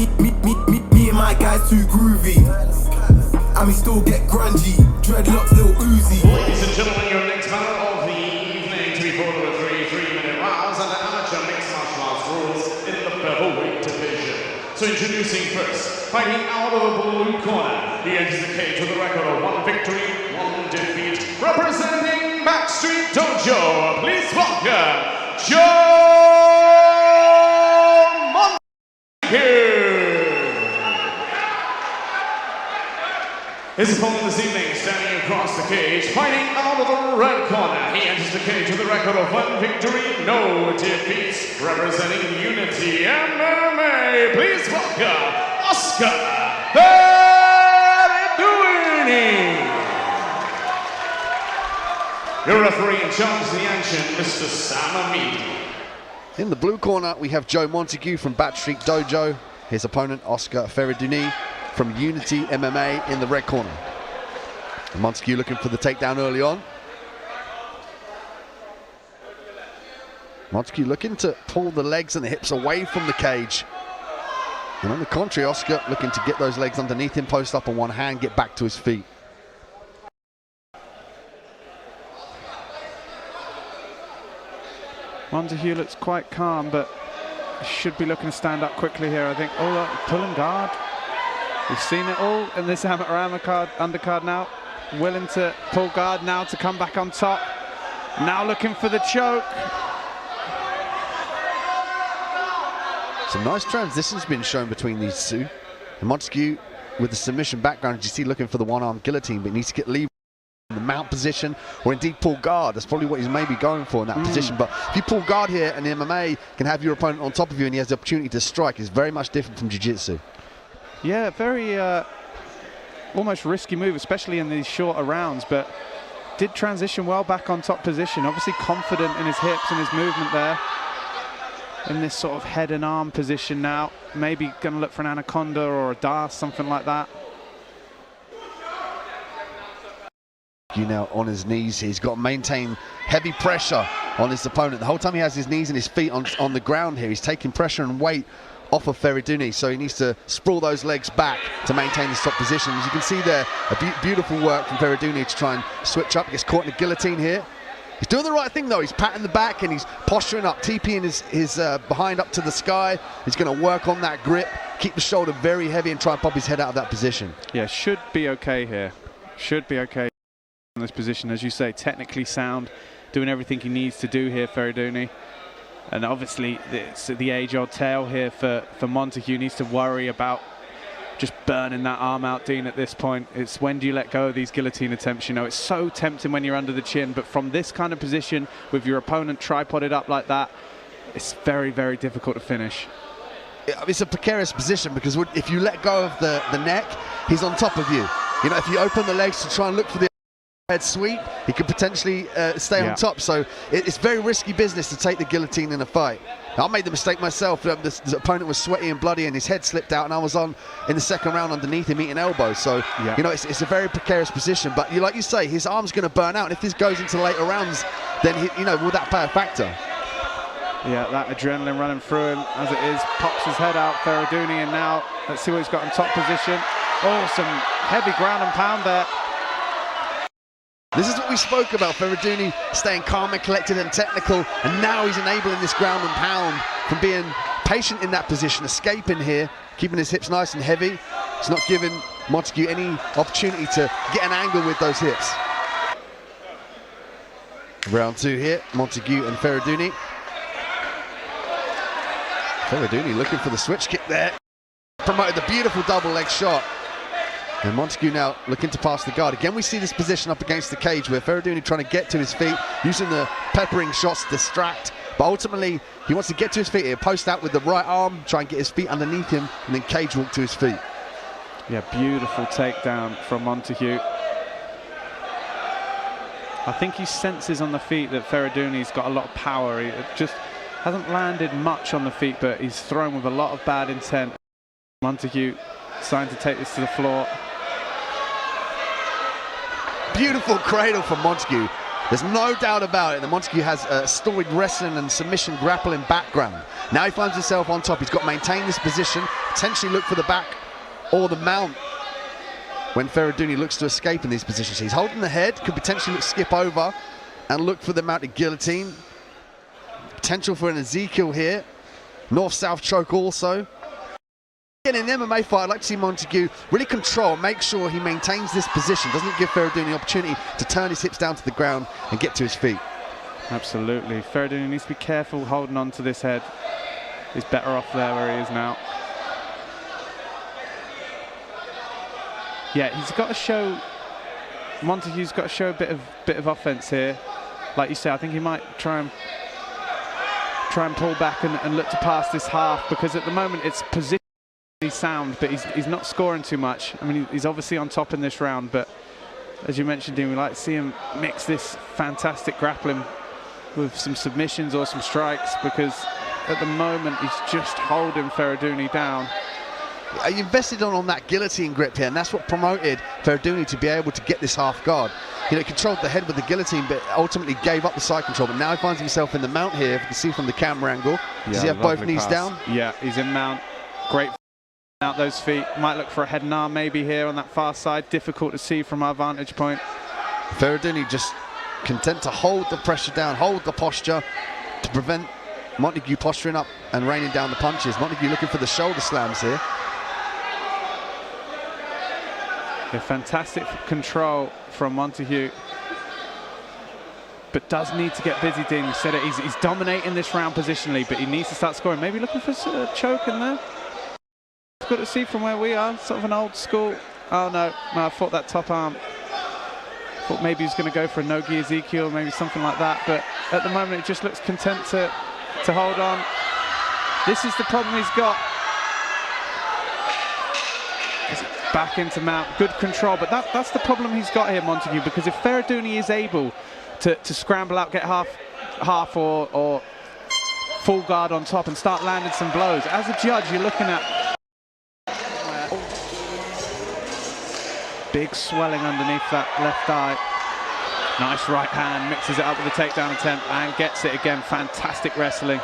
Me and my guys too groovy. And we still get grungy. Dreadlocks, little Uzi. Ladies and gentlemen, your next battle of the evening to be fought over 3-minute rounds under amateur mixed martial arts rules in the featherweight division. So introducing first, fighting out of the blue corner, he enters the cage with a record of 1 victory, 1 defeat. Representing Backstreet Dojo, please welcome Montague. His opponent this evening, standing across the cage, fighting out of the red corner. He enters the cage with a record of 1 victory, no defeats. Representing Unity MMA, please welcome Oscar Ferydooni. Your referee in charge of the action, Mr. Sam. In the blue corner, we have Joe Montague from Backstreet Dojo. His opponent, Oscar Ferydooni from Unity MMA in the red corner. And Montague looking for the takedown early on. Montague looking to pull the legs and the hips away from the cage. And on the contrary, Oscar looking to get those legs underneath him, post up on one hand, get back to his feet. Montague looks quite calm, but should be looking to stand up quickly here, I think. Oh, look, pull and guard. We've seen it all in this amateur undercard now. Willing to pull guard now to come back on top. Now looking for the choke. Some nice transitions been shown between these two. And Montague, with the submission background, as you see, looking for the one-arm guillotine, but he needs to get lever in the mount position, or indeed pull guard. That's probably what he's maybe going for in that position. But if you pull guard here, and the MMA can have your opponent on top of you, and he has the opportunity to strike, it's very much different from jiu-jitsu. Yeah, very almost risky move, especially in these shorter rounds, but did transition well back on top position. Obviously confident in his hips and his movement there. In this sort of head and arm position now. Maybe going to look for an anaconda or a dart, something like that. You now on his knees, he's got to maintain heavy pressure on his opponent. The whole time he has his knees and his feet on the ground here, he's taking pressure and weight off of Ferydooni, so he needs to sprawl those legs back to maintain his top position. As you can see there, a beautiful work from Ferydooni to try and switch up. He gets caught in a guillotine here. He's doing the right thing though. He's patting the back and he's posturing up, TPing his behind up to the sky. He's going to work on that grip, keep the shoulder very heavy and try and pop his head out of that position. Yeah, should be okay here. Should be okay in this position. As you say, technically sound, doing everything he needs to do here, Ferydooni. And obviously, it's the age-old tale here for Montague. Needs to worry about just burning that arm out, Dean, at this point. It's when do you let go of these guillotine attempts? You know, it's so tempting when you're under the chin, but from this kind of position, with your opponent tripoded up like that, it's very, very difficult to finish. It's a precarious position because if you let go of the neck, he's on top of you. You know, if you open the legs to try and look for the head sweep, he could potentially stay on top. So it's very risky business to take the guillotine in a fight. I made the mistake myself. The opponent was sweaty and bloody and his head slipped out, and I was on in the second round underneath him eating elbows. So you know, it's a very precarious position, but like you say, his arm's going to burn out, and if this goes into later rounds, then you know, will that play a factor? Yeah, that adrenaline running through him as it is. Pops his head out, Ferydooni, and now let's see what he's got in top position. Oh, some heavy ground and pound there. This is what we spoke about, Ferydooni staying calm and collected and technical, and now he's enabling this ground and pound from being patient in that position, escaping here, keeping his hips nice and heavy. It's not giving Montague any opportunity to get an angle with those hips. Round 2 here, Montague and Ferydooni. Ferydooni looking for the switch kick there. Promoted the beautiful double leg shot. And Montague now looking to pass the guard. Again, we see this position up against the cage where Ferydooni trying to get to his feet, using the peppering shots to distract. But ultimately, he wants to get to his feet here, post out with the right arm, try and get his feet underneath him, and then cage walk to his feet. Yeah, beautiful takedown from Montague. I think he senses on the feet that Ferydooni's got a lot of power. He just hasn't landed much on the feet, but he's thrown with a lot of bad intent. Montague trying to take this to the floor. Beautiful cradle from Montague. There's no doubt about it that Montague has a storied wrestling and submission grappling background. Now he finds himself on top. He's got to maintain this position, potentially look for the back or the mount when Ferydooni looks to escape in these positions. He's holding the head, could potentially skip over and look for the mounted guillotine. Potential for an Ezekiel here. North-south choke also. In an MMA fight, I'd like to see Montague really control, make sure he maintains this position, doesn't give Ferydooni the opportunity to turn his hips down to the ground and get to his feet. Absolutely. Ferydooni needs to be careful holding on to this head. He's better off there where he is now. Yeah, he's got to show, Montague's got to show a bit of offense here. Like you say, I think he might try and pull back and look to pass this half, because at the moment it's position. He's sound, but he's not scoring too much. I mean, he's obviously on top in this round, but as you mentioned, Dean, we like to see him mix this fantastic grappling with some submissions or some strikes, because at the moment he's just holding Ferydooni down. He invested on that guillotine grip here, and that's what promoted Ferydooni to be able to get this half guard. You know, he controlled the head with the guillotine, but ultimately gave up the side control. But now he finds himself in the mount here. If you can see from the camera angle, does he have both knees down? Yeah, he's in mount. Great. Out those feet, might look for a head and arm maybe here on that far side. Difficult to see from our vantage point. Ferydooni just content to hold the pressure down, hold the posture to prevent Montague posturing up and raining down the punches. Montague looking for the shoulder slams here. Yeah, fantastic control from Montague, but does need to get busy, Dean. You said it, he's dominating this round positionally, but he needs to start scoring. Maybe looking for a choke in there. Good to see from where we are, sort of an old school. Oh no, I thought that top arm. Thought maybe he was going to go for a no-gi Ezekiel, maybe something like that. But at the moment, it just looks content to hold on. This is the problem he's got. Back into mount, good control, but that's the problem he's got here, Montague. Because if Ferydooni is able to scramble out, get half or full guard on top and start landing some blows, as a judge, you're looking at. Big swelling underneath that left eye. Nice right hand, mixes it up with a takedown attempt and gets it again. Fantastic wrestling.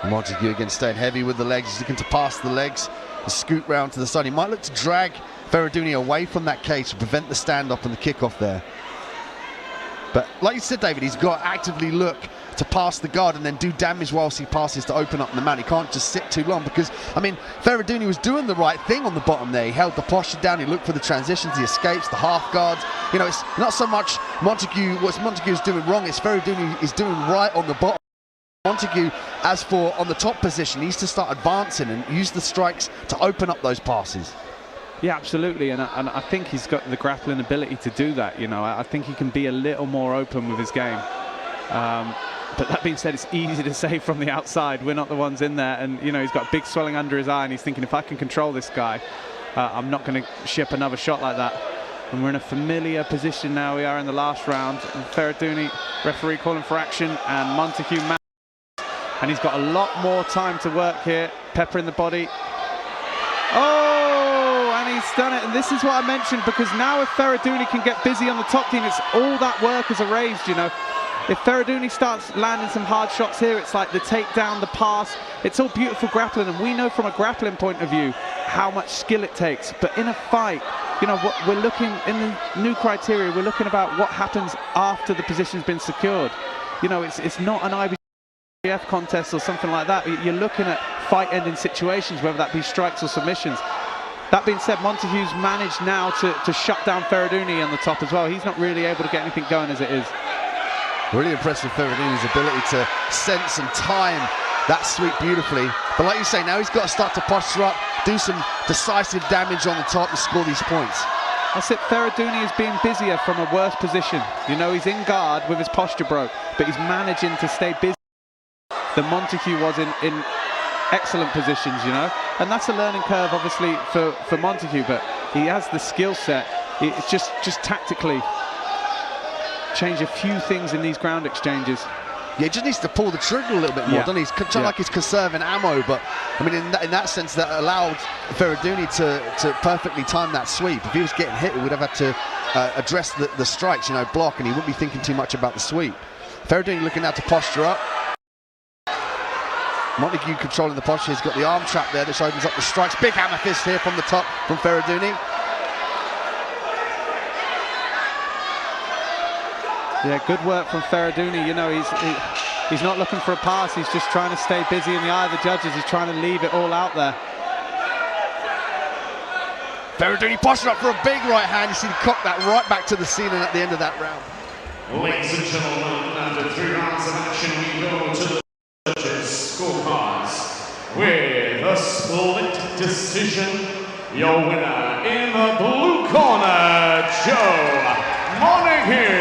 Montague again staying heavy with the legs. He's looking to pass the legs, and scoot round to the side. He might look to drag Ferydooni away from that cage to prevent the stand-up and the kickoff there. But like you said, David, he's got to actively look to pass the guard and then do damage whilst he passes to open up the mount. He can't just sit too long, because, I mean, Ferydooni was doing the right thing on the bottom there. He held the posture down, he looked for the transitions, the escapes, the half guards. You know, it's not so much what Montague's doing wrong, it's Ferydooni is doing right on the bottom. Montague, as for on the top position, needs to start advancing and use the strikes to open up those passes. Yeah, absolutely, and I think he's got the grappling ability to do that. You know, I think he can be a little more open with his game. But that being said, it's easy to say from the outside. We're not the ones in there, and you know, he's got big swelling under his eye, and he's thinking, if I can control this guy, I'm not going to ship another shot like that. And we're in a familiar position now. We are in the last round, and Ferydooni, referee calling for action, and Montague, and he's got a lot more time to work here. Pepper in the body. Oh, and he's done it. And this is what I mentioned, because now if Ferydooni can get busy on the top team, it's all that work is erased, you know. If Ferydooni starts landing some hard shots here, it's like the takedown, the pass. It's all beautiful grappling, and we know from a grappling point of view how much skill it takes. But in a fight, you know, what we're looking in the new criteria, we're looking about what happens after the position's been secured. You know, it's not an IBF contest or something like that. You're looking at fight-ending situations, whether that be strikes or submissions. That being said, Montague's managed now to shut down Ferydooni on the top as well. He's not really able to get anything going as it is. Really impressive Ferydooni's ability to sense and time that sweep beautifully. But like you say, now he's got to start to posture up, do some decisive damage on the top and score these points. That's it, Ferydooni is being busier from a worse position. You know, he's in guard with his posture broke, but he's managing to stay busy than Montague was in excellent positions, you know. And that's a learning curve, obviously, for Montague, but he has the skill set. It's just tactically change a few things in these ground exchanges. Yeah, he just needs to pull the trigger a little bit more, doesn't he? He's trying like he's conserving ammo, but I mean, in that sense, that allowed Ferydooni to perfectly time that sweep. If he was getting hit, he would have had to address the strikes, you know, block, and he wouldn't be thinking too much about the sweep. Ferydooni looking now to posture up. Montague controlling the posture. He's got the arm trap there that opens up the strikes. Big hammer fist here from the top from Ferydooni. Yeah, good work from Ferydooni. You know, he's not looking for a pass. He's just trying to stay busy in the eye of the judges. He's trying to leave it all out there. Ferydooni postured up for a big right hand. You see him cock that right back to the ceiling at the end of that round. Ladies and gentlemen, after 3 rounds of action, we go to the judges' scorecards with a split decision. Your winner in the blue corner, Joe Montague.